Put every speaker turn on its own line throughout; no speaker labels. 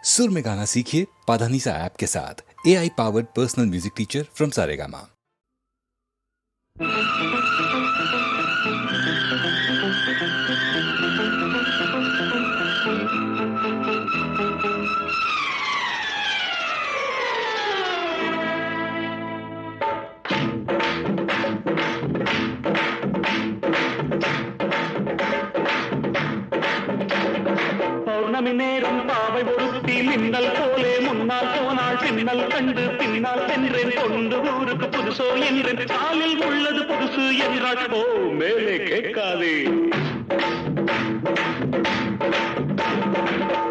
सुर में गाना सीखिए पाधानीसा ऐप के साथ। AI powered personal music teacher from Saregama.
பௌர்ணமி நேரம் பாவை ஒருத்தி மின்னல் போலே முன்னால் போனாள் பின்னல் கண்டு பின்னால் சென்றேன் கொண்டு ஊருக்கு புதுசோ என்றேன் காலில் உள்ளது புதுசு என்றாள் ஓ மேலே கேட்காதே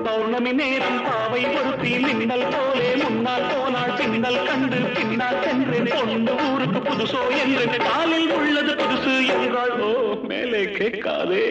பௌர்ணமி நேரம் பாவை ஒருத்தி மின்னல் போலே முன்னால் போனாள் பின்னல் கண்டு பின்னால் சென்றேன் கொண்டு ஊருக்கு புதுசோ என்றேன் காலில் உள்ளது புதுசு என்றாள் ஓ மேலே கேட்காதே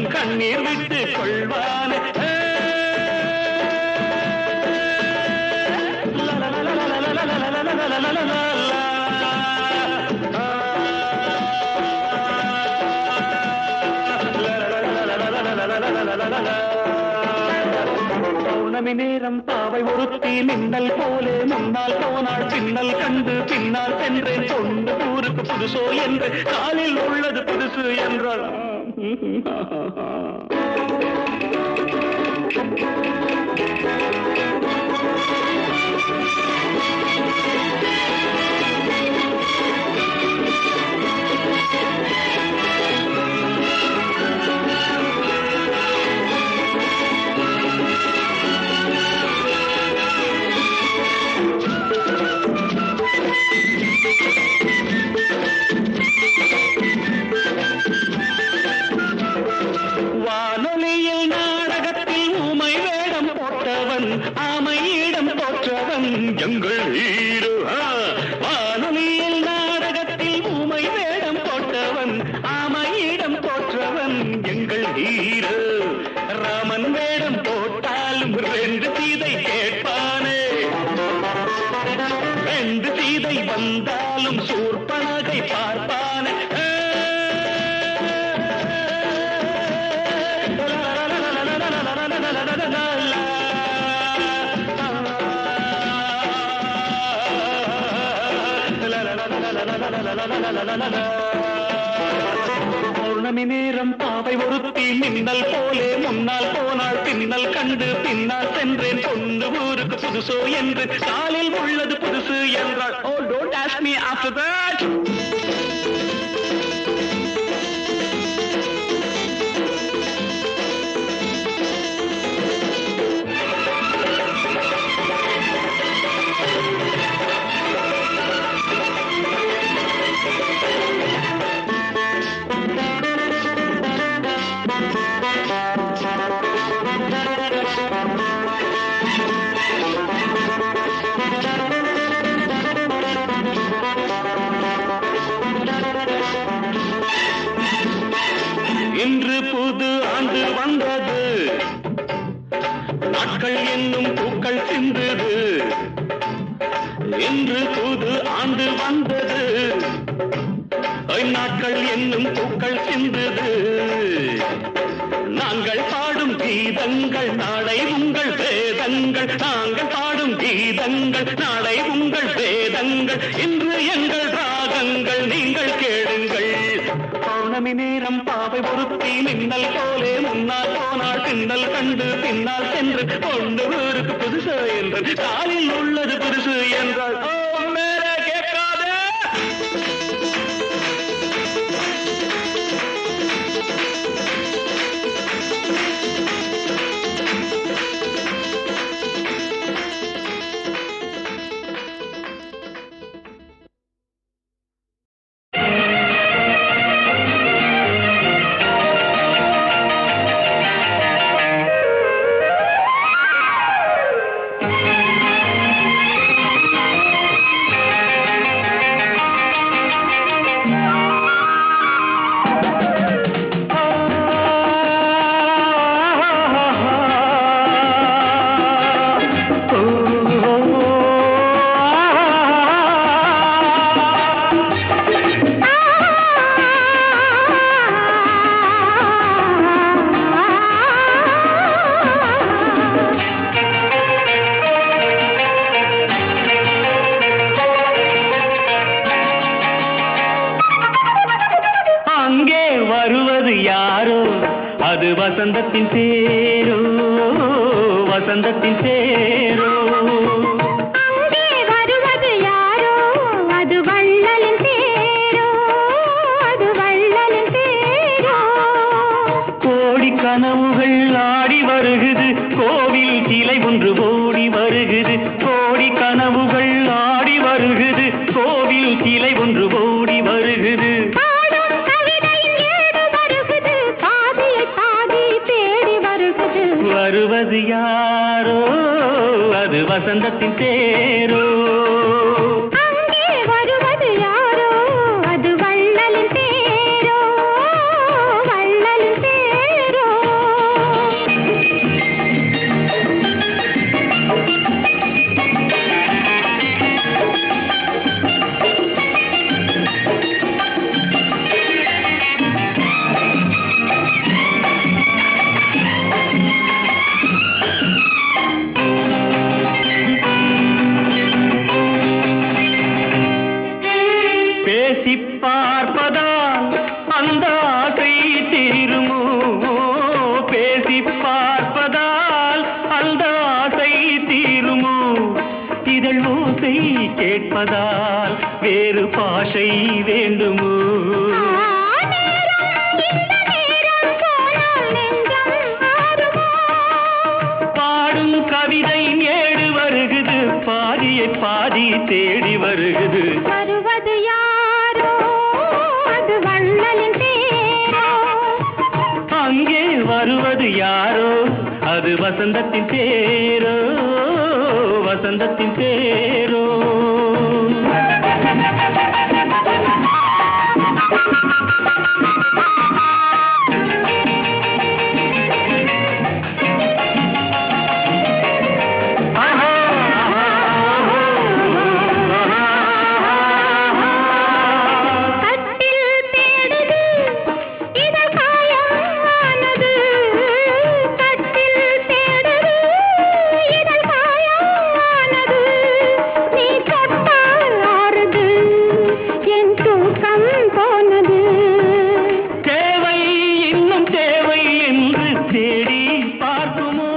கண்ணீர் விட்டு கொள்வானே பௌர்ணமி நேரம் பாவை ஒருத்தி மின்னல் போலே முன்னால் போனாள் பின்னல் கண்டு பின்னால் சென்றேன் கொண்டு ஊருக்கு புதுசோ என்று காலில் உள்ளது புதுசு என்றாள் ஆமையிடம் தோற்றவன் எங்கள் ஹீரோ வானொலியில் நாடகத்தில் ஊமை வேடம் போட்டவன் ஆமையிடம் தோற்றவன் எங்கள் ஹீரோ ராமன் வேடம் போட்டாலும் ரெண்டு சீதை கேட்பானே ரெண்டு சீதை வந்தாலும் சூர்பனகை பார்ப்பானே பௌர்ணமி நேரம் பாவை ஒருத்தி மின்னல் போலே முன்னால் போனாள் பின்னல் கண்டு பின்னால் சென்றேன் கொண்டு ஊருக்கு புதுசோ என்று காலில் உள்ளது புதுசு என்றாள் ஓ don't ask me after that இன்று புது ஆண்டு வந்தது நாட்கள் என்னும் பூக்கள் சிந்தது இன்று புது ஆண்டு வந்தது நாட்கள் என்னும் பூக்கள் சிந்தது நாங்கள் பாடும் கீதங்கள் நாளை உங்கள் வேதங்கள் நாங்கள் பாடும் கீதங்கள் நாளை உங்கள் வேதங்கள் இன்று எங்கள் ராகங்கள் நீங்கள் கேளுங்கள் பௌர்ணமி நேரம் பாவை ஒருத்தி மின்னல் போலே முன்னால் போனாள் பின்னல் கண்டு பின்னால் சென்று கொண்டு ஊருக்கு புதுசு என்று காலில் உள்ளது புதுசு என்றாள் மேலே கேட்காதே வசந்தத்தின் தேரோ வசந்தத்தின் தேரோ
அங்கே வருவது யாரோ அது வள்ளலின் தேரோ அது வள்ளலின் தேரோ
கோடி கனவுகள் ஆடி வருகுது கோவில் சிலை ஒன்று ஓடி வருகுது கோடி கனவுகள் ஆடி வருகுது கோவில் சிலை ஒன்று ஓடி வருகுது
பாடும் கவிதையின் ஏடு வருகுது பாதியை பாதி தேடி வருகுது
வருவது யாரோ அது வசந்தத்தின் தேரோ
அங்கே வருவது யாரோ அது வள்ளலின் தேரோ வள்ளலின் தேரோ
பேசி பார்ப்பதால் அந்த ஆசை தீருமோ பேசி பார்ப்பதால் அந்த ஆசை தீருமோ இதழ் ஓசை கேட்பதால் வேறு பாஷை வேண்டுமோ பாடும் கவிதை ஏடு வருகுது பாதியை பாதி தேடி வருகுது
வருவது யாரோ அது வள்ளலின் தேரோ
அங்கே வருவது யாரோ அது வசந்தத்தின் தேரோ வசந்தத்தின் தேரோ
கட்டில் தேடுது இதழ் காயமானது கட்டில் தேடுது இதழ் காயமானது நீ தொட்டால் ஆறுது என் தூக்கம் போனது
தேவை இன்னும் தேவை என்று தேடி பார்க்குமோ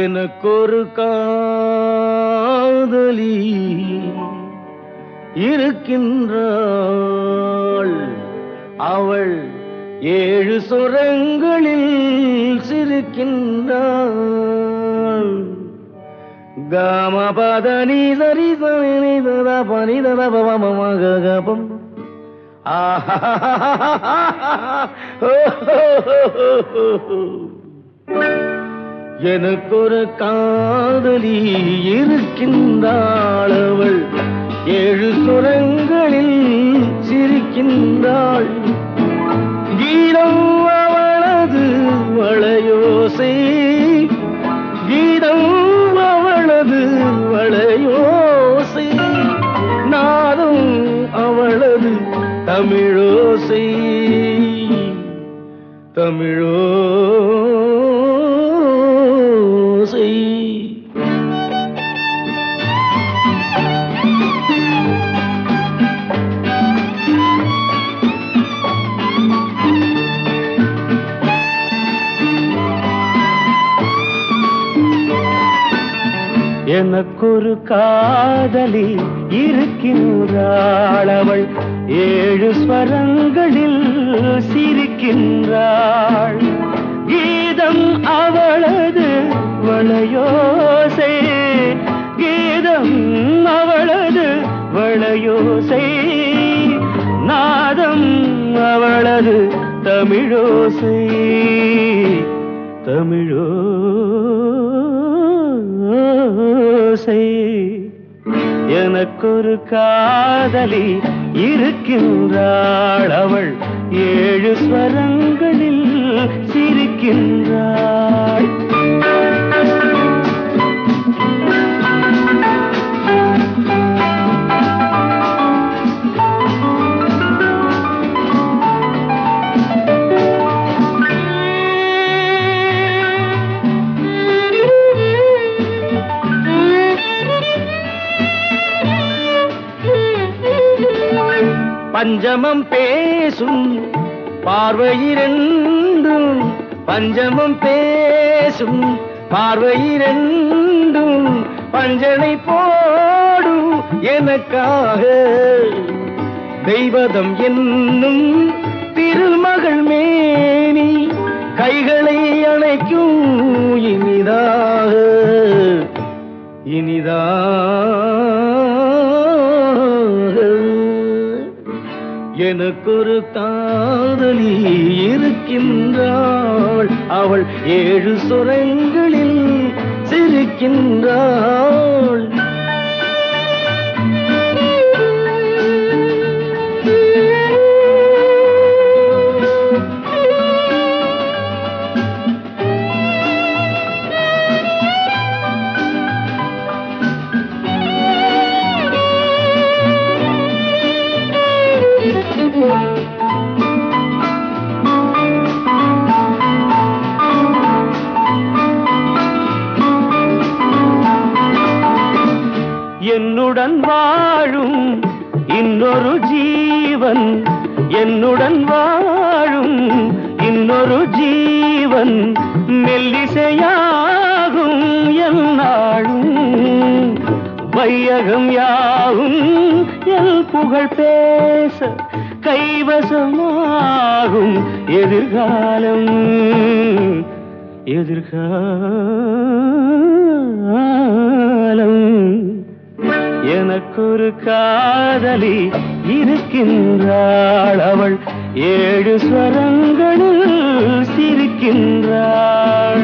எனக்கொரு காதலி இருக்கின்றாள் அவள் 7 சுரங்களில் சிரிக்கின்றாள் காமபதனி சரி சரி தத பனி தத பவமகபம் எனக்கொரு காதலி இருக்கின்றாள் அவள் 7 சுரங்களில் சிரிக்கின்றாள் கீதம் அவளது வளையோசை கீதம் அவளது வளையோசை நாதம் அவளது தமிழோசை தமிழோசை எனக்கொரு காதலி இருக்கின்றாள் அவள் 7 ஸ்வரங்களில் சிரிக்கின்றாள் கீதம் அவளது வளையோசை கீதம் அவளது வளையோசை நாதம் அவளது தமிழோசை தமிழோசை எனக்கொரு காதலி இருக்கின்றாள் அவள் 7 ஸ்வரங்களில் சிரிக்கின்றாள் பஞ்சமம் பேசும் பார்வையிரண்டும் பஞ்சமம் பேசும் பார்வையிரண்டும் பஞ்சனை போடும் எனக்காக தெய்வதம் என்னும் திருமகள் மேனி கைகளை அணைக்கும் இனிதாக எனக்கொரு காதலி இருக்கின்றாள் அவள் 7 சுரங்களில் சிரிக்கின்றாள் என்னுடன் வாழும் இன்னொரு ஜீவன் என்னுடன் வாழும் இன்னொரு ஜீவன் மெல்லிசையாகும் என்னாலும் வையகம் யாவும் எல் புகழ் பேச கைவசமாகும் எதிர்காலம் எனக்கொரு காதலி இருக்கின்றாள் அவள் 7 ஸ்வரங்களில் சிரிக்கின்றாள்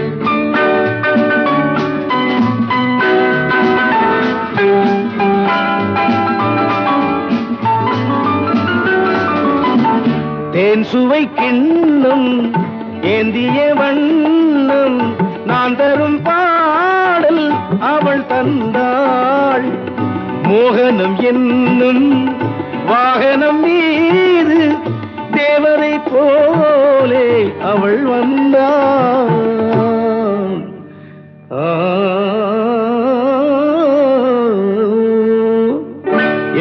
தேன் சுவை கிண்ணம் ஏந்திய வண்ணம் நான் தரும் பாடல் அவள் தந்தாள் மோகனம் என்னும் வாகனம் மீது தேவரை போலே அவள் வந்தாள்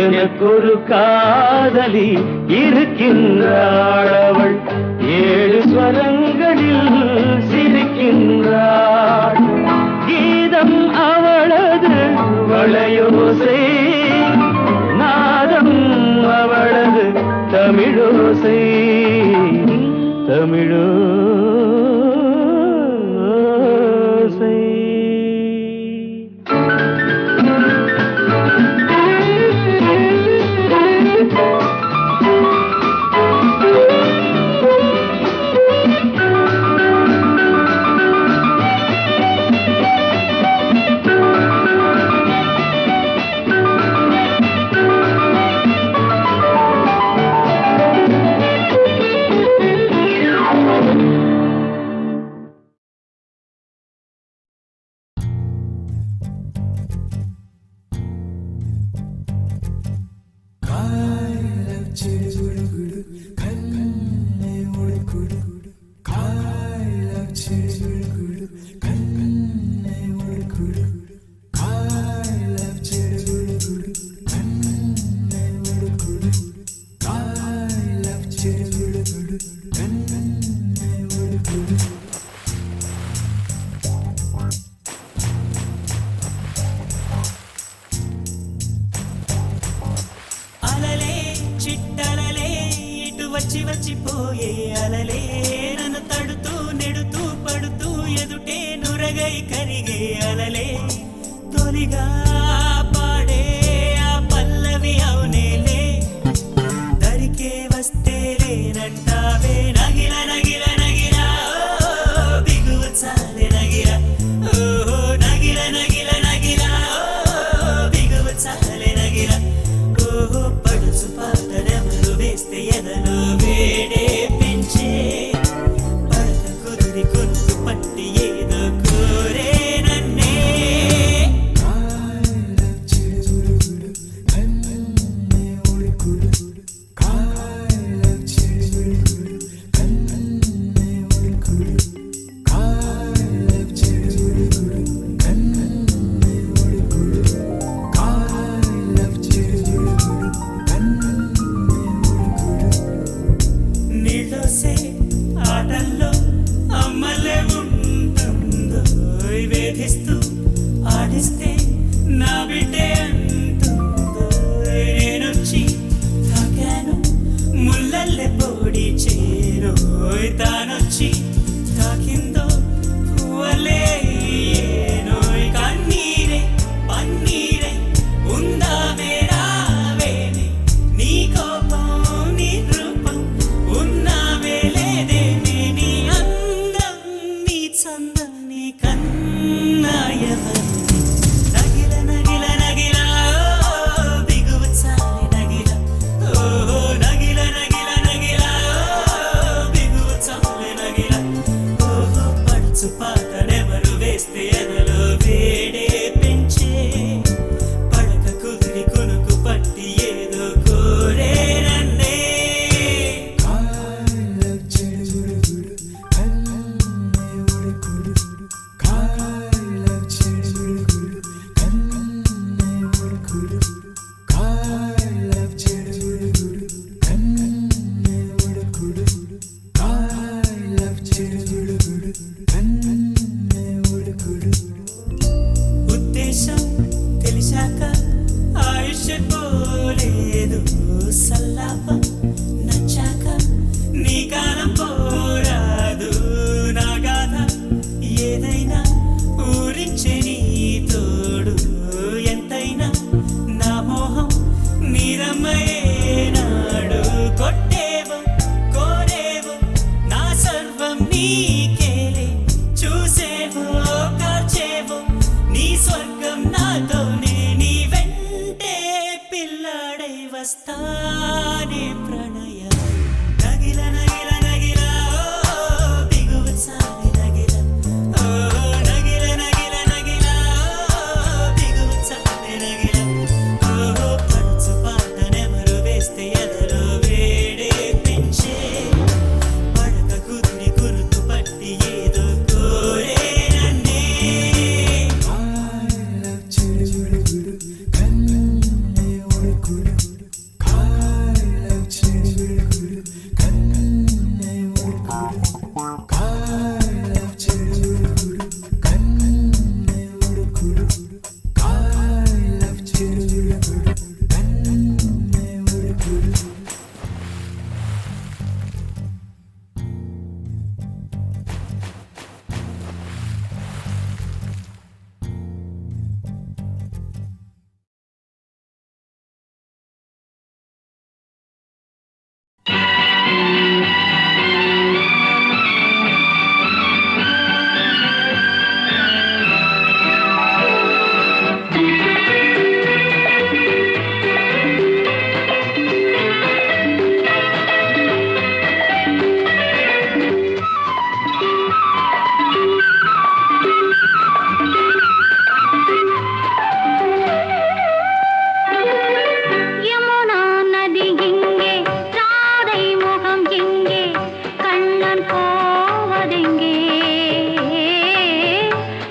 எனக்கொரு காதலி இருக்கின்றாள் அவள் 7 ஸ்வரங்களில் சிரிக்கின்றாள் கீதம் அவளது வளையோசை நாதம் அவளது தமிழோசை
వచ్చి వచ్చిపోయే అలలే నన్ను తడుతూ నెడుతూ పడుతూ ఎదుటే నురగై కరిగే అలలే తొలిగా పాడే ఆ పల్లవి అవునేలే దరికే వస్తే లేనంటావే నగిల నగిల నగిల బిగువు చాలే నగిల ఓహో నగిల నగిల నగిల బిగువు చాలే నగిల ఓహో పడుచు పాటలెవరు వేస్తే ఎదలో వేడే పెంచే పడత కుదిరి కొనుకు పట్టి ఏదో కోరే నన్నే చెప్పలేదు సల్లాప నచ్చాక నీ కాలం పోరాదు నా గాథ ఏదైనా ఊరించే నీ తోడు ఎంతైనా నా మోహం నీరమ్మయేనాడు కొట్టేవో కోరేవో నా సర్వం నీకేలే చూసేవో కాచేవో నీ స్వర్గం నాతోనే నీ వెంటే పిల్లాడై వస్తానే ప్రణయ నగిల నగిల నగిల బిగువ సారి నగిల నగిల నగిల నగిల బిగువ సారి నగిల పడుచు పాట నెమరు వేస్తే ఎదలో వేడే పెంచే పడక కుదిరి గురుతు పట్టి ఏదో కోరే నన్నే
யமுனா நதி இங்கே ராதை முகம் இங்கே கண்ணன் போவதெங்கே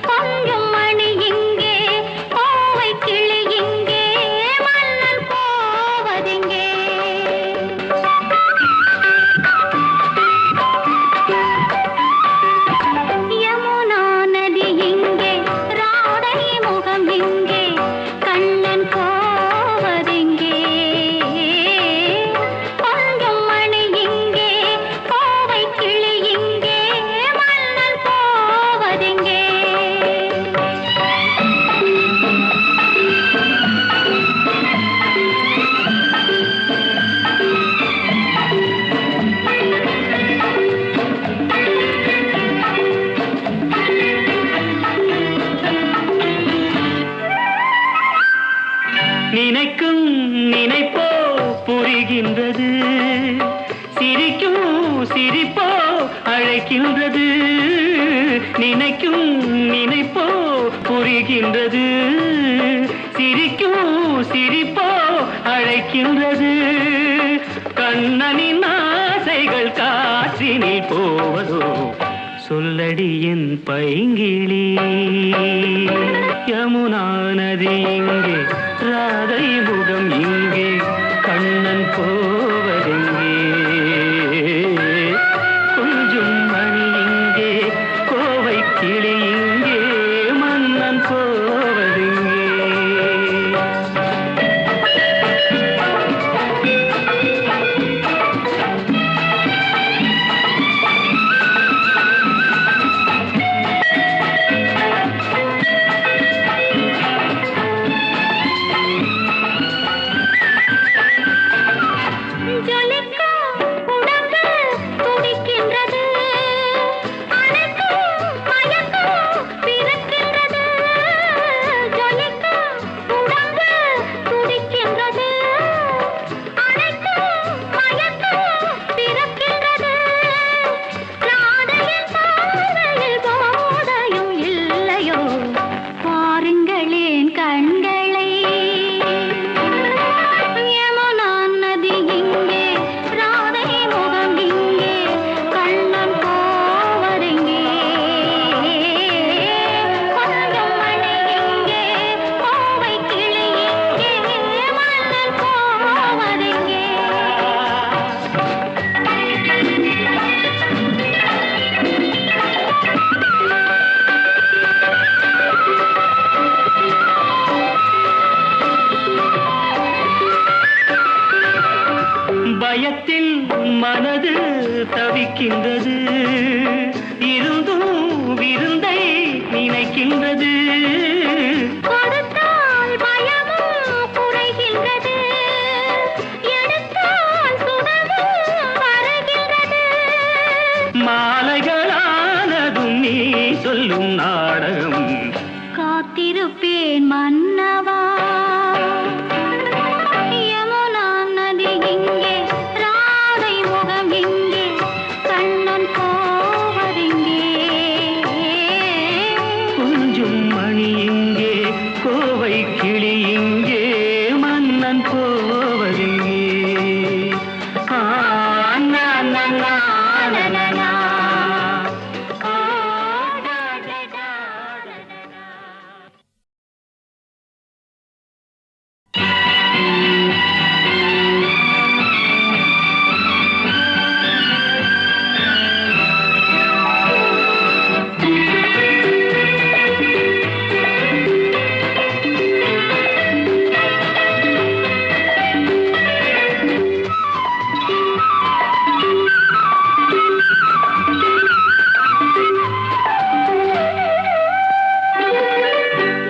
கொஞ்சம் மணி இங்கே கோவை கிளி இங்கே மன்னன் போவதெங்கே யமுனா நதி இங்கே ராதை முகம் இங்கே கண்ணன் போவதெங்கே கொஞ்சம் மணி இங்கே கோவை கிளி இங்கே மன்னன் போவதெங்கே
நினைக்கும் நினைப்போ புரிகின்றது சிரிக்கும் சிரிப்போ அழைக்கின்றது நினைக்கும் நினைப்போ புரிகின்றது சிரிக்கும் சிரிப்போ அழைக்கின்றது கண்ணனின் ஆசைகள் காற்றினில் போவதோ சொல்லடி என் பைங்கிளி யமுனா நதி இங்கே ராதை முகம் இங்கே கண்ணன் போவதெங்கே கொஞ்சம் மணி இங்கே கோவை கிளி இங்கே மன்னன் போவதெங்கே பயத்தில் மனது தவிக்கின்றது, இருந்தும் விருந்தை நினைக்கின்றது.
கொடுத்தால் பயமும் குறைகின்றது, எடுத்தால் சுகமும் வருகின்றது.
மாலைகளானதும் நீ சொல்லும் நாடகம்,
காத்திருப்பேன் மன்னவா. யமுனா நதி இங்கே, ராதை முகம் இங்கே, கண்ணன் போவதெங்கே?
கொஞ்சம் மணி இங்கே, கோவை கிளி இங்கே, மன்னன் போவதெங்கே? ஆ, நா, நா, நா, நா, நா, நா.
ஆ, டா, டா, டா, டா, டா.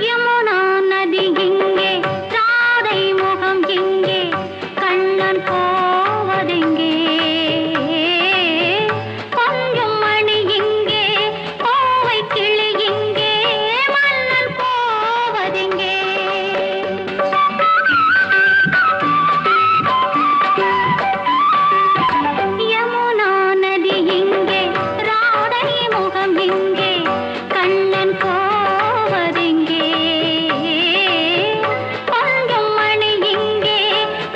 யமுனா நதி இங்கே, ராதை முகம் இங்கே, கண்ணன் போவதெங்கே? கொஞ்சம் மணி இங்கே, கோவை கிளி இங்கே, மன்னன் போவதெங்கே? யமுனா நதி இங்கே, ராதை முகம் இங்கே, கண்ணன் போவதெங்கே? கொஞ்சம் மணி இங்கே,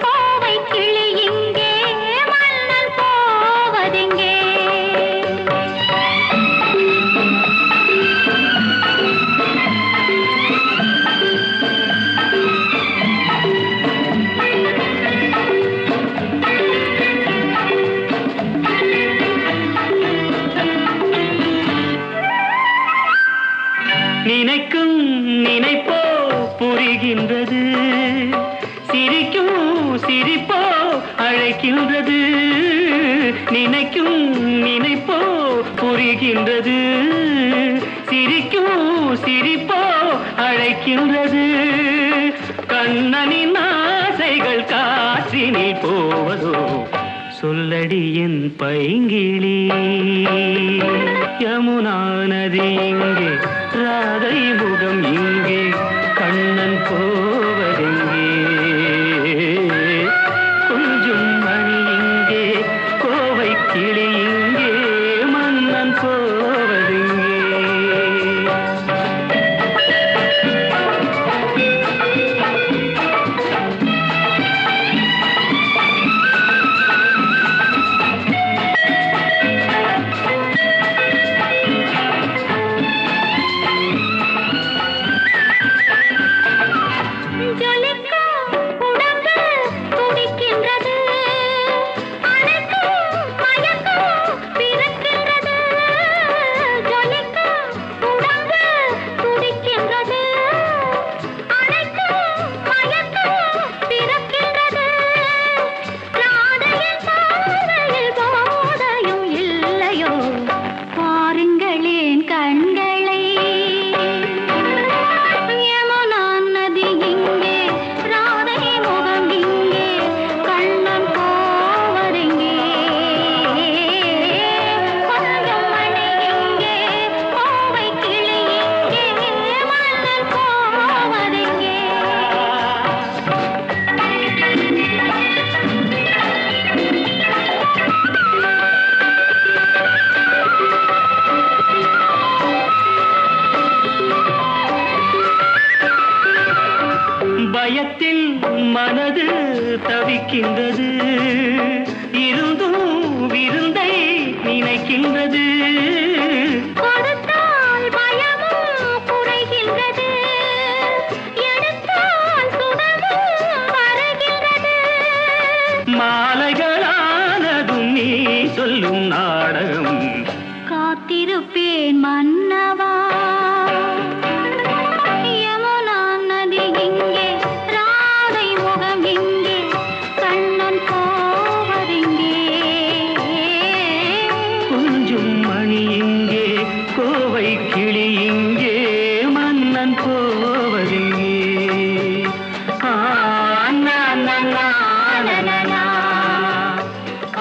கோவை கிளி இங்கே, மன்னன் போவதெங்கே?
நினைக்கும் நினைப்போ புரிகின்றது, சிரிக்கும் சிரிப்போ அழைக்கின்றது. நினைக்கும் நினைப்போ புரிகின்றது, சிரிக்கும் சிரிப்போ அழைக்கின்றது. கண்ணனின் ஆசைகள் காற்றினில் போவதோ, சொல்லடி என் பைங்கிளி. யமுனா நதி இங்கே, ராதை முகம் இங்கே, கண்ணன் போவதெங்கே? கொஞ்சம் மணி இங்கே, கோவை கிளி இங்கே, மன்னன் போவதெங்கே?
ஜொலிக்கும் உடம்பு துடிக்கின்றது, அணைக்கும் மயக்கம் பிறக்கின்றது. ஜொலிக்கும் உடம்பு துடிக்கின்றது, அணைக்கும் மயக்கம் பிறக்கின்றது. ராதையின் பார்வையில் போதையும் இல்லையோ, பாருங்களேன் கண்களை. யமுனா நதி இங்கே, ராதை முகம் இங்கே, கண்ணன் போவதெங்கே? கொஞ்சம் மணி இங்கே, கோவை கிளி இங்கே, மன்னன் போவதெங்கே?
பயத்தில் மனது தவிக்கின்றது, இருந்தும் விருந்தை நினைக்கின்றது.
கொடுத்தால் பயமும் குறைகின்றது, எடுத்தால் சுகமும் வருகின்றது.
மாலைகளானதும் நீ சொல்லும் நாடகம்,
காத்திருப்பேன் மன்னவா. யமுனா நதி இங்கே, ராதை முகம் இங்கே, கண்ணன் போவதெங்கே? லலலா.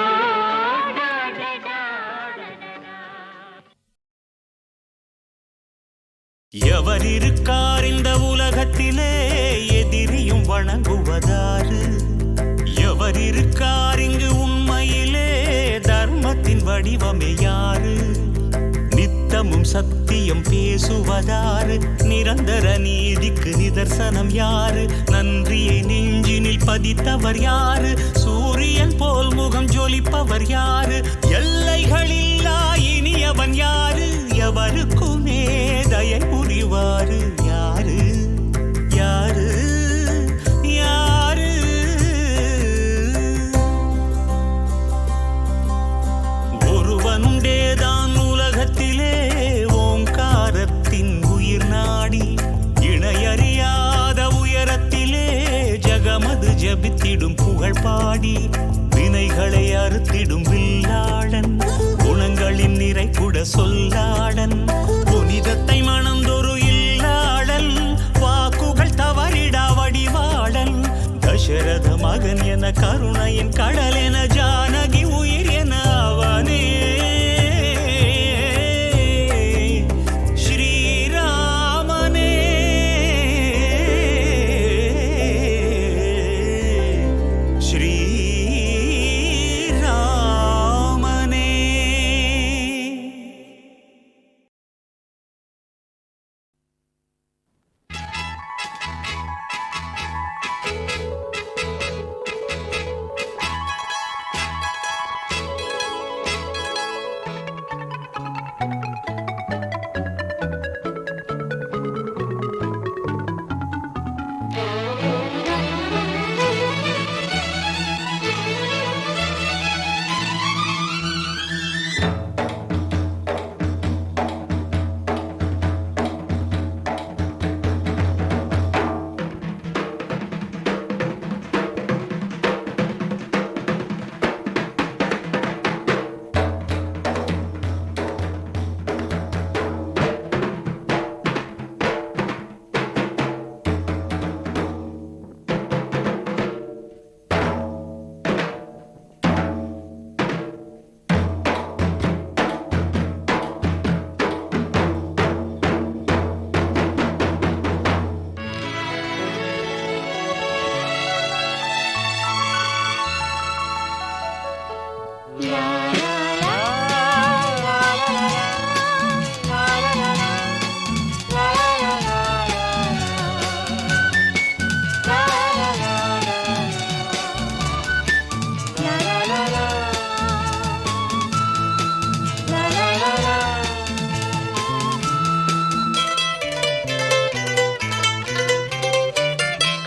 ஆ, டா, டா, டா.
எவர் இருக்கார் இந்த உலகத்திலே எதிரியும் வணங்குவதாறு? எவர் இருக்கார் இங்கு உண்மையிலே தர்மத்தின் வடிவமே யாரு? நித்தமும் சத்தியம் பேசுவதாறு? நிரந்தர நீதிக்கு நிதர்சனம் யாரு? நன்றியை நெஞ்சினில் பதித்தவர் யாரு? சூரியன் போல் முகம் ஜொலிப்பவர் யாரு? எல்லைகளில்லா இனியவன் யாரு? எவருக்குமே தயை புரிவாரு யாரு? யாரு? யாரு? ஒருவனுண்டேதான் உலகத்திலே ஓங்காரத்தின் உயிர் நாடி, இணையறியாத உயரத்திலே ஜகமது ஜபித்திடும் புகழ் பாடி, வினைகளை அறுத்திடும் வில்லாளன், குணங்களின் நிறை கூட சொல்லாளன், புனிதத்தை மணந்தொரு இல்லாளன், வாக்குகள் தவறிடா வடிவாளன், தசரத மகன் என கருணையின் கடல் என ஜானகி உயிர் என அவனே ஸ்ரீராமனே. ஸ்ரீராமனே.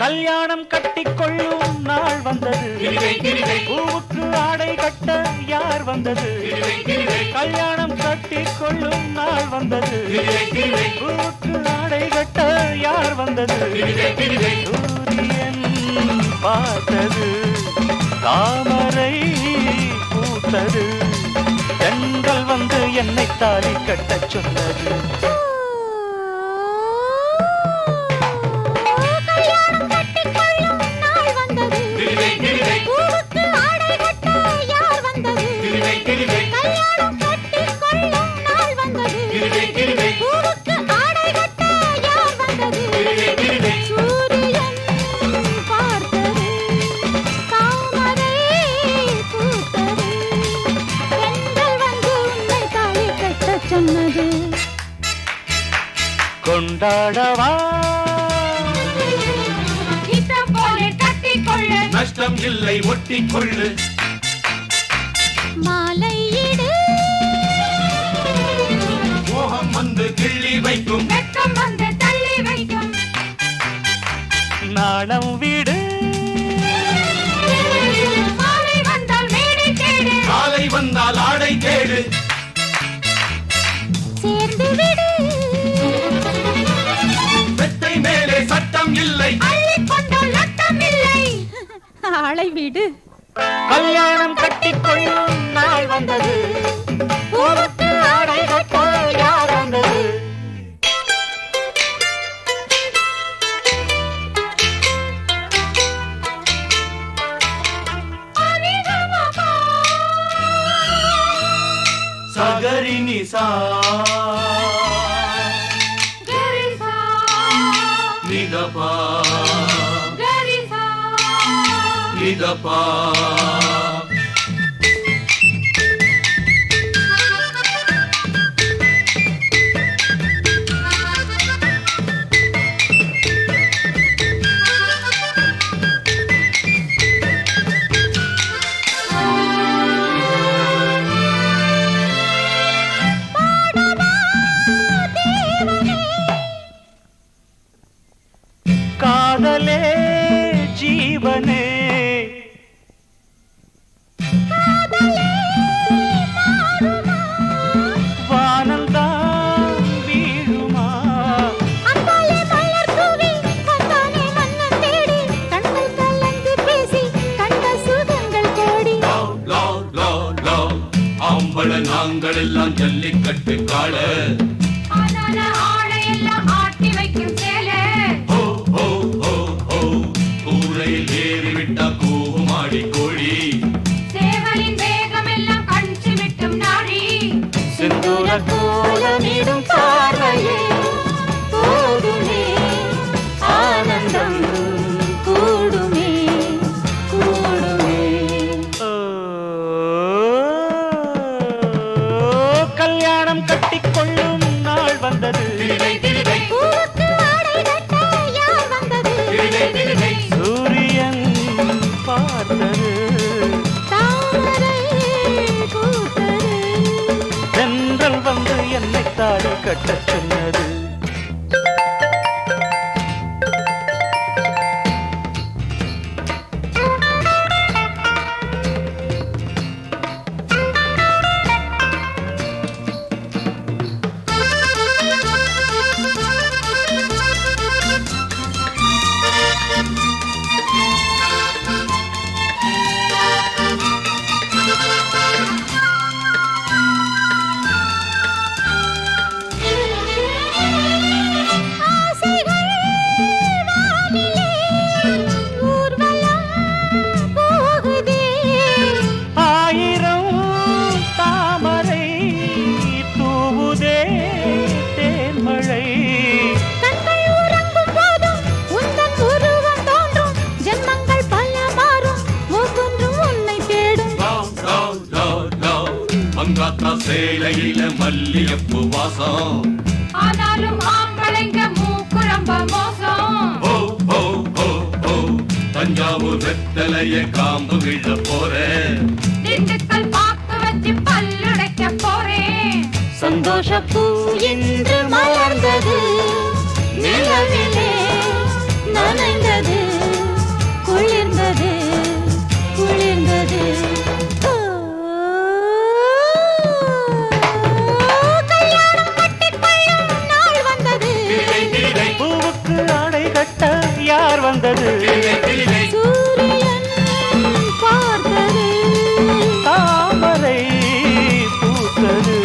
கல்யாணம் கட்டிக்கொள்ளும் நாள் வந்தது, பூவுக்கு ஆடை கட்ட யார் வந்தது? கல்யாணம் கட்டிக்கொள்ளும் நாள் வந்தது, பூவுக்கு ஆடை கட்ட யார் வந்தது? சூரியன் பார்த்தது, தாமரை பூத்தது, பெண்கள் வந்து என்னை தாலி கட்டச் சொன்னது. கொண்டாடவா
நஷ்டம் இல்லை ஒட்டிக்கொள்ளு,
மாலையிடு
மோகம் வந்து கிள்ளி வைக்கும்,
வெட்கம் வந்து தள்ளி வைக்கும்,
நாணம் வீடு
மாலை வந்தால் மேடை கேடு,
காலை வந்தால் ஆடை கேடு,
சேர்ந்து விடு
வெட்டை மேலே சட்டம் இல்லை,
அள்ளிக்கொண்டால் நட்டம் இல்லை, ஆளை விடு.
கல்யாணம் கட்டிக்கொள்ளும் நாள் வந்தது, பூவுக்கு ஆடை கட்ட யார் வந்தது? சரி நிசா
கரிசா
நிதபா
கரிசா
நிதபா காதலே ஜீவனே வானந்தான் வீழுமா
அந்தாலே மலர் தூவி வந்தானே மன்னன் தேடி கண்கள் கலந்து பேசி கண்ட சுகங்கள் கோடி
ஆம்பள நாங்கள் எல்லாம் ஜல்லிக்கட்டு காள
ஆனான ஆடையெல்லாம் ஆட்டி வைக்கும் சேலை
கூரையில் ஏறிவிட்டா கூமாடி கோழி
சேவலின் வேகமெல்லாம் கஞ்சி விட்டும் நாடி
செந்தூர
கோலமிடும் பார்வையே போதுமே ஆனந்தம் கூடுமே கூடுமே
கல்யாணம் கட்டிக்கொள்ளும் நாள் வந்தது
பூவுக்கு ஆடை கட்ட யார் வந்தது
சூரியன் பார்த்தது
தாமரை பூத்தது
தென்றல் வந்து என்னை தாடி கட்டச் சொன்னது
ஆசைகள் வானிலே ஊர்வலம் போகுதே
ஆயிரம் தாமரை தூவுதே தேன்மழை
கண்கள் உறங்கும் போதும் உந்தன் உருவம் தோன்றும் ஜென்மங்கள் பல மாறும் ஒவ்வொன்றும் உன்னை தேடும்
மங்காத்தா சேலையில மல்லியப்பு வாசம்
ஆனாலும் ஆம்பளைங்க மூக்குரம்ப மோசம்
தஞ்சாவூர் வெத்தலைய காம்பு விழ போறேன்
திண்டுக்கல் பாக்கு வச்சு பல்லுடைக்க போறேன்
சந்தோஷ
பூ இன்று மலர்ந்தது நிலவிலே நனைந்தது குளிர்ந்தது குளிர்ந்தது கல்யாணம் கட்டிக்கொள்ளும் நாள் வந்தது
பூவுக்கு ஆடை கட்ட யார் வந்தது
சூரியன் பார்த்தது
தாமரை பூத்தது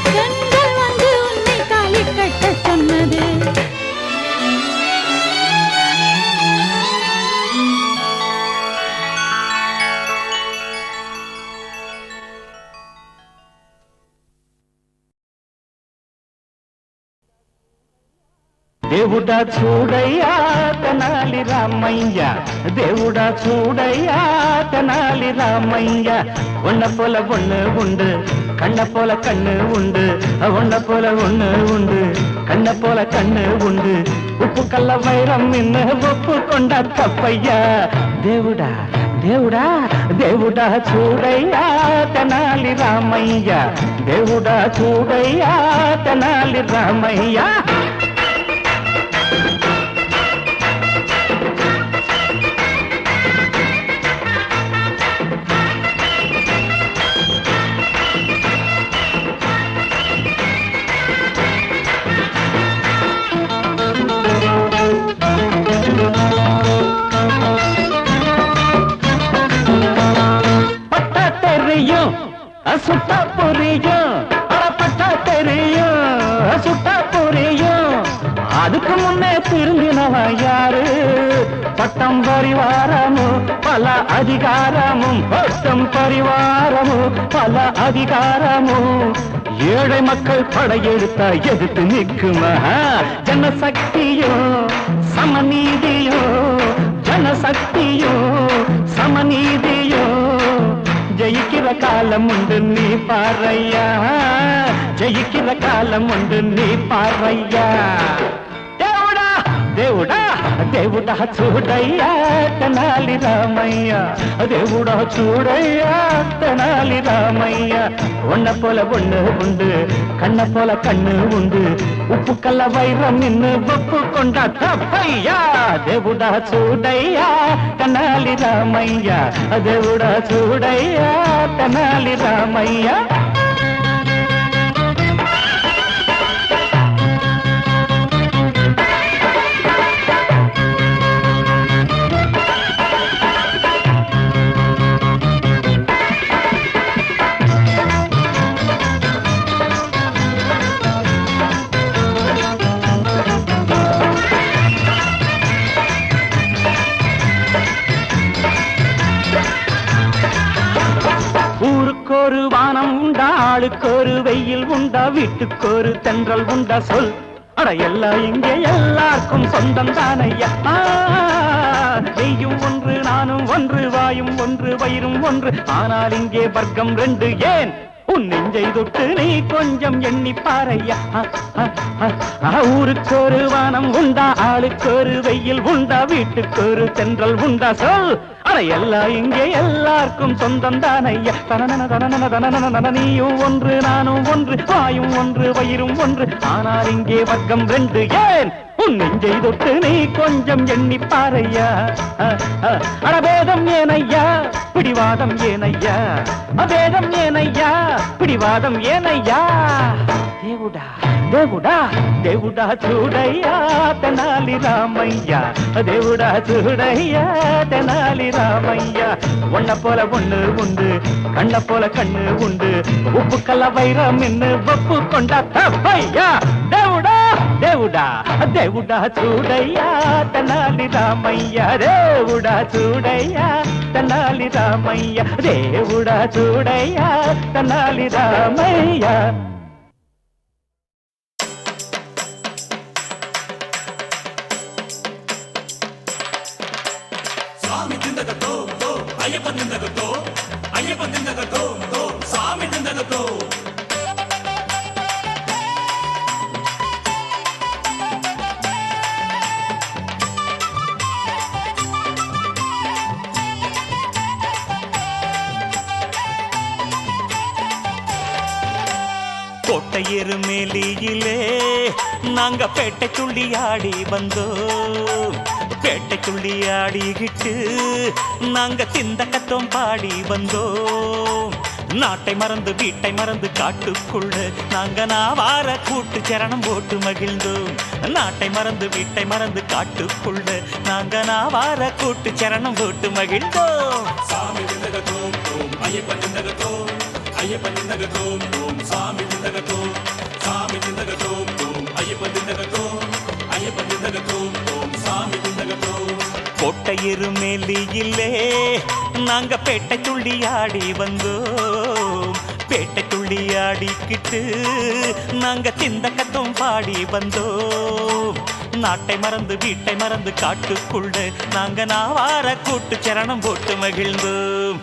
கண்கள் வந்து உன்னை தாலி கட்ட சொன்னது
దేవుడా చూడయ్యా తెనాలి రామయ్య దేవుడా చూడయ్యా తెనాలి రామయ్య ஒன்ன போல ஒண்ணு உண்டு கண்ண போல கண்ணு உண்டு ஒன்ன போல ஒண்ணு உண்டு கண்ண போல கண்ணு உண்டு உப்பு கல்ல வைரம் இன்ன ஒப்பு கொண்ட தப்பையா దేవుడా దేవుడా దేవుడా చూడయ్యా తెనాలి రామయ్య దేవుడా చూడయ్యా తెనాలి రామయ్య சுட்டா புரியும் பட்டா தெரியும் சுட்டா புரியும் அதுக்கு முன்னே திரும்பினவா யாரு பட்டம் பரிவாரமும் பல அதிகாரமும் பட்டம் பரிவாரமும் பல அதிகாரமும்
ஏழை மக்கள் படையெடுத்தா எதிர்த்து நிற்குமா ஜனசக்தியோ சமநீதியோ ஜனசக்தியோ சமநீதியோ ஜெயிக்கிற காலம் உண்டு நீ பாரையா ஜெயிக்கிற காலம் உண்டு நீ பாரையா దేవుడా దేవుడా దేవుడా చూడయ్యా తెనాలి రామయ్య దేవుడా చూడయ్యా తెనాలి రామయ్య ஒன்ன போல ஒண்ணு உண்டு கண்ண போல கண்ணு உண்டு உப்பு கல்ல வைரம் நின்னு ஒப்பு கொண்டா தப்பையா దేవుడా చూడయ్యా తెనాలి రామయ్య దేవుడా చూడయ్యా తెనాలి రామయ్య ஊருக்கொரு வானம் உண்டா ஆளுக்கொரு வெயில் உண்டா வீட்டுக்கொரு தென்றல் உண்டா சொல் அட எல்லாம் இங்கே எல்லாருக்கும் சொந்தம் தானையா நீயும் ஒன்று நானும் ஒன்று வாயும் ஒன்று வயிறும் ஒன்று ஆனால் இங்கே வர்க்கம் ரெண்டு ஏன் உன் நெஞ்சை தொட்டு நீ கொஞ்சம் எண்ணி பாரையா ஊருக்கொரு வானம் உண்டா ஆளுக்கொரு வெயில் உண்டா வீட்டுக்கொரு தென்றல் உண்டா சொல் அட எல்லாம் இங்கே எல்லாருக்கும் சொந்தம் தானையா தனன தனன தனன நீயும் ஒன்று நானும் ஒன்று வாயும் ஒன்று வயிறும் ஒன்று ஆனால் இங்கே வர்க்கம் ரெண்டு ஏன் உன் நெஞ்சை தொட்டு நீ கொஞ்சம் எண்ணி பாரையா அடபேதம் ஏனையா பிடிவாதம் ஏனையா அபேதம் ஏனையா பிடிவாதம் ஏனையா దేవుడా దేవుడా దేవుడా చూడయ్యా తెనాలి రామయ్య దేవుడా చూడయ్యా తెనాలి రామయ్య ஒன்ன போல ஒண்ணு உண்டு கண்ண போல கண்ணு உண்டு உப்பு கல்ல வைரம் நின்னு ஒப்பு கொண்டா தப்பையா దేవుడా దేవుడా దేవుడా చూడయ్యా తెనాలి రామయ్య దేవుడా చూడయ్యా తెనాలి రామయ్య దేవుడా చూడయ్యా తెనాలి రామయ్య
சாமி திந்தகத்தோ தோ ஐயப்பன் திந்தகத்தோ ஐயப்பன் திந்தகத்தோ தோ சாமி திந்தகத்தோ
கோட்டையெரு மேலியிலே நாங்க பேட்டை துள்ளி ஆடி வந்தோம் பேட்டை துள்ளி ஆடிக்கிட்டு நாங்க திந்தக்கத்தோம் பாடி வந்தோம் நாட்டை மறந்து வீட்டை மறந்து காட்டுக்குள்ள நாங்க நாவார கூட்டு சரணம் போட்டு மகிழ்ந்தோம் நாட்டை மறந்து வீட்டை மறந்து காட்டுக்குள்ள நாங்க நாவார கூட்டு சரணம் போட்டு மகிழ்ந்தோம்
சாமி திந்தகத்தோ ஓம் ஐயப்பன் திந்தகத்தோ ஐயப்பன் திந்தகத்தோ ஓம் சாமி திந்தகத்தோ சாமி திந்தகத்தோ ஓம் ஐயப்பன் திந்தகத்தோ ஐயப்பன் திந்தகத்தோ ஓம் சாமி திந்தகத்தோ
கோட்டையெரு மேலியிலே நாங்க பேட்டை துள்ளி ஆடி வந்தோம் பேட்டை துள்ளி ஆடிக்கிட்டு நாங்க திந்தக்கத்தோம் பாடி வந்தோம் நாட்டை மறந்து வீட்டை மறந்து காட்டுக்குள்ள நாங்க நாவார கூட்டு சரணம் போட்டு மகிழ்ந்தோம்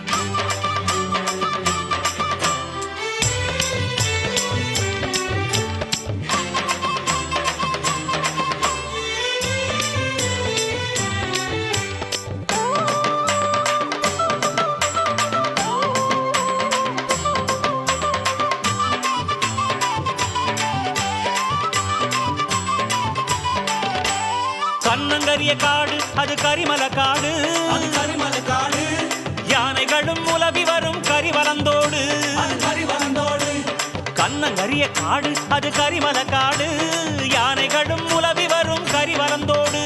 கண்ணங்கரிய காடு அது கரிமல காடு
அது கரிமல காடு
யானைகளும் உலவி வரும் கரிவலந்தோடு
அது கரிவலந்தோடு
கண்ணங்கரிய காடு அது கரிமல காடு யானைகளும் உலவி வரும் கரிவலந்தோடு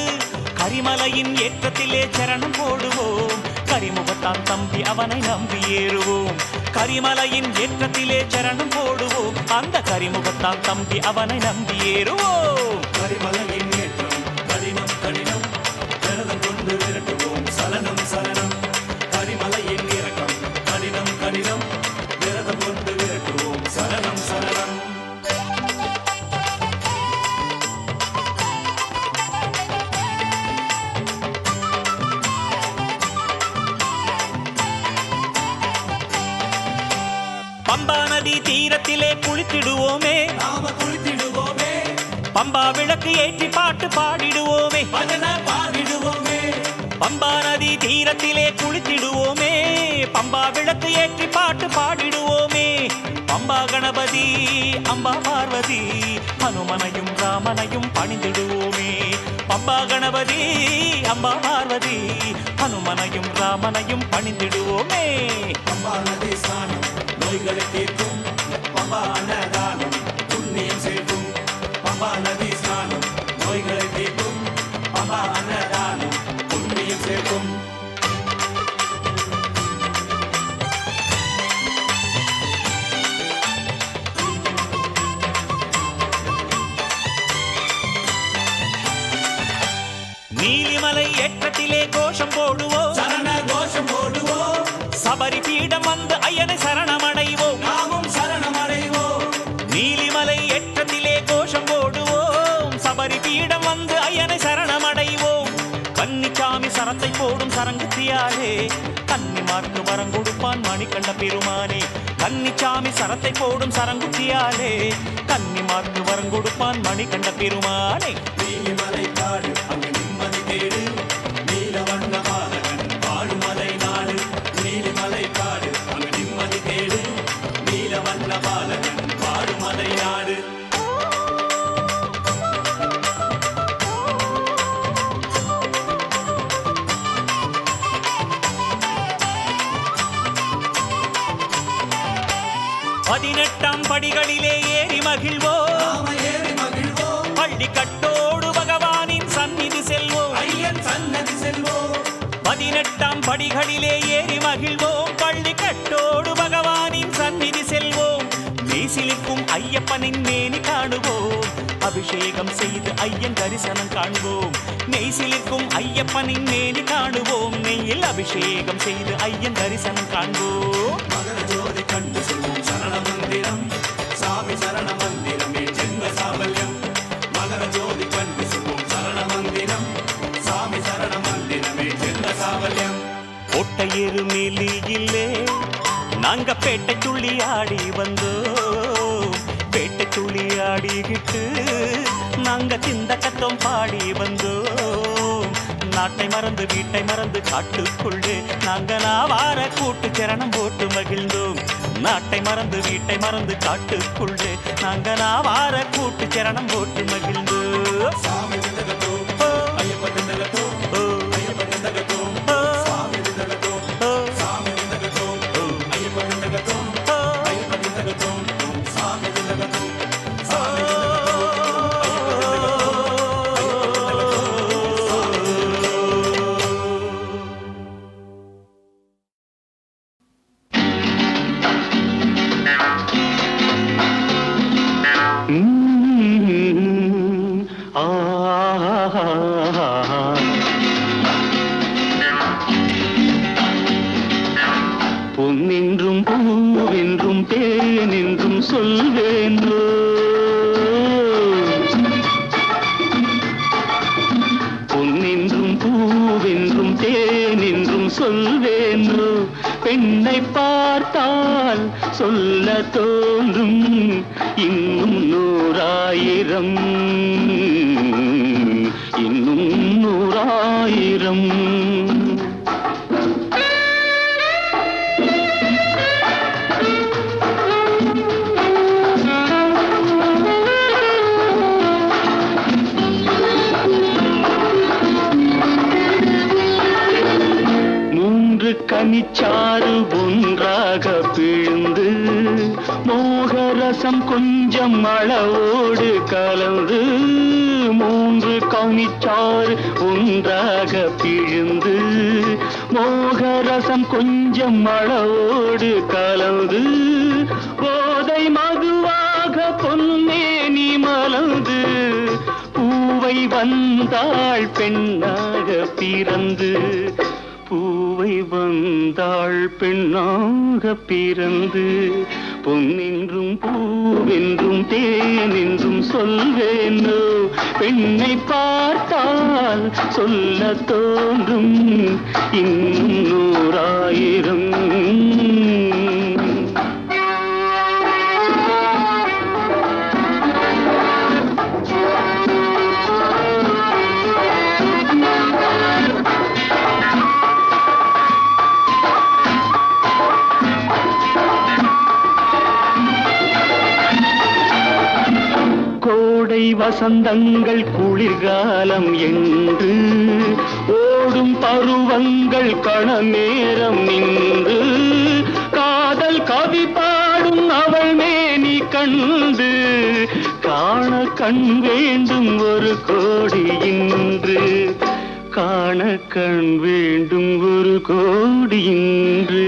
கரிமலையின் ஏற்றத்திலே சரணம் போடுவோம் கரிமுகத்தான் தம்பி அவனை நம்பி ஏறுவோம் கரிமலையின் ஏற்றத்திலே சரணம் போடுவோம் அந்த கரிமுகத்தான் தம்பி அவனை நம்பி ஏறுவோம்
கரிமலையின் ஏற்றம் கடினம் கடினம் விரதம் கொண்டு விரட்டுவோம் சலனம் சலனம் கரிமலையின் இறக்கம் கடினம் கடினம் விரதம் கொண்டு விரட்டுவோம் சலனம் சலனம்
நதி தீரத்திலே குளித்திடுவோமே,
நாம குளித்திடுவோமே,
பம்பா விளக்கு ஏற்றி பாட்டு பாடிடுவோமே,
பஜனை பாடிடுவோமே,
பம்பா நதி தீரத்திலே குளித்திடுவோமே, பம்பா விளக்கு ஏற்றி பாட்டு பாடிடுவோமே. பம்பா கணபதி அம்பா பார்வதி ஹனுமனையும் ராமனையும் பணிந்திடுவோமே. பம்பா கணபதி அம்பா பார்வதி ஹனுமனையும் ராமனையும் பணிந்திடுவோமே.
பம்பா நதி ஸ்நானம் நோய்களை தீர்க்கும், பம்பா அன்னதானம் புண்ணியம் சேர்க்கும். பம்பா நதி ஸ்நானம் நோய்களை தீர்க்கும், பம்பா அன்னதானம் புண்ணியம் சேர்க்கும்.
நீலிமலை ஏற்றத்திலே கோஷம் போடுவோம்,
சரண கோஷம் போடுவோம்,
சபரி பீடம் வந்து ஐயனை சரணமடைவோம்.
நாமும் சரணமடைவோம்.
நீலிமலை ஏற்றத்திலே கோஷம் போடுவோம், சபரி பீடம் வந்து ஐயனை சரணமடைவோம். கன்னிச்சாமி சரத்தை போடும் சரங்குத்தியாலே கன்னிமார்க்கு வரம் கொடுப்பான் மணிகண்ட பெருமானே. கன்னிச்சாமி சரத்தை போடும் சரங்குத்தியாலே கன்னிமார்க்கு வரம் கொடுப்பான் மணிகண்ட பெருமானே.
நீலிமலை காடு அங்கு நிம்மதி தேடு, நீலவண்ண பாலகன் வாழுமலை நாடு. நீலிமலை காடு அங்கு நிம்மதி தேடு, நீலவண்ண பாலகன் வாழுமலை நாடு.
பதினெட்டாம் படிகளிலே ஏறி மகிழ்வோம்,
நாம ஏறி மகிழ்வோம்,
பள்ளி கட்டோடு பகவானின் சந்நிதி செல்வோம்.
ஐயன் சன்னதி செல்வோம்.
பதினெட்டாம் படிகளிலே ஏறி மகிழ்வோம், பள்ளி கட்டோடு பகவானின் சந்நிதி செல்வோம். மெய்சிலிருக்கும் ஐயப்பனின் மேனி காணுவோம், அபிஷேகம் செய்து ஐயன் தரிசனம் காண்போம். மெய்சிலிருக்கும் ஐயப்பனின் மேனி காணுவோம், நெய்யில் அபிஷேகம் செய்து ஐயன் தரிசனம் காண்போம்.
மகர ஜோதி கண்டு சொல்வோம் சரண மந்திரம், சாமி சரண மந்திரமே ஜென்ம சாபல்யம். மகர ஜோதி கண்டு சொல்வோம் சரண மந்திரம், சாமி சரண மந்திரமே ஜென்ம சாபல்யம்.
ஒட்டையேறு மேலியிலே நாங்க பேட்டை துள்ளி ஆடி வந்தோம், பேட்டை துள்ளி ஆடிக்கிட்டு நாங்க திண்டக்கத்தம் பாடி வந்தோம். நாட்டை மறந்து வீட்டை மறந்து காட்டுக்குள்ளே நாங்க நாவார கூட்டு சரணம் போட்டு மகிழ்ந்தோம். நாட்டை மறந்து வீட்டை மறந்து காட்டுக்குள்ளே நாங்க நாவார கூட்டு சரணம் போட்டு மகிழ்ந்தோம்.
சாமி திண்டகத்தோ, ஐயப்ப திண்டகத்தோ, ஐயப்ப திண்டகத்தோ, சாமி திண்டகத்தோ, சாமி திண்டகத்தோ, ஐயப்ப திண்டகத்தோ, ஐயப்ப திண்டகத்தோ, சாமி திண்டகத்தோ, சாமி திண்டகத்தோ,
பொன்னின்றும் பூவென்றும் தேனென்றும் சொல்வேன்றோ, பொன்னின்றும் பூவென்றும் தேனென்றும் சொல்வேன்றோ. பெண்ணை பார்த்தால் சொல்ல தோன்றும் இன்னும் 100,000, இன்னும் 100,000. கனிச்சாறு ஒன்றாக பிழிந்து மோகரசம் கொஞ்சம் அளவோடு கலந்து, 3 கனிச்சாறு ஒன்றாக பிழிந்து மோகரசம் கொஞ்சம் அளவோடு கலந்து, போதை மதுவாக பொன்னேனி மலர்ந்து பூவை வந்தாள் பெண்ணாக பிறந்து, பூவை வந்தாள் பெண்ணாக பிறந்து. பொன்னென்றும் பூவென்றும் தேனென்றும் சொல்வேனோ, பெண்ணை பார்த்தால் சொல்ல தோன்றும் இன்னும் 100,000. கோடை வசந்தங்கள் குளிர்காலம் என்று ஓடும் பருவங்கள் கண நேரம் நின்று காதல் கவி பாடும் அவள் மேனி கண்டு காண கண் வேண்டும் ஒரு கோடி இன்று காண கண் வேண்டும் ஒரு கோடி இன்று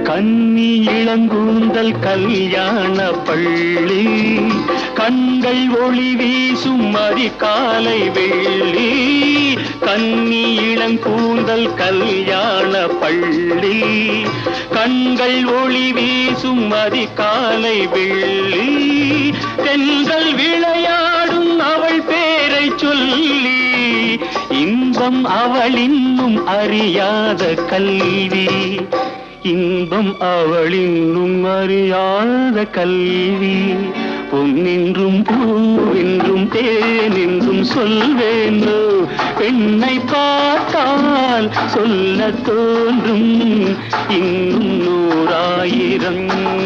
கன்னி இளங்கூந்தல் கல்யாண பள்ளி கண்கள் ஒளி வீசும் அதிகாலை வெள்ளி கன்னி இளங்கூந்தல் கல்யாண பள்ளி கண்கள் ஒளி வீசும் அதிகாலை வெள்ளி தென்றல் விளையாடும் அவள் பேரை சொல்லி இன்பம் அவள் இன்னும் அறியாத கல்வி இன்பம் அவள் இன்னும் அறியாத கல்வி பொன்னென்றும் பூவென்றும் தேனென்றும் சொல்வேனோ பெண்ணை பார்த்தால் சொல்ல தோன்றும் இன்னும் 100,000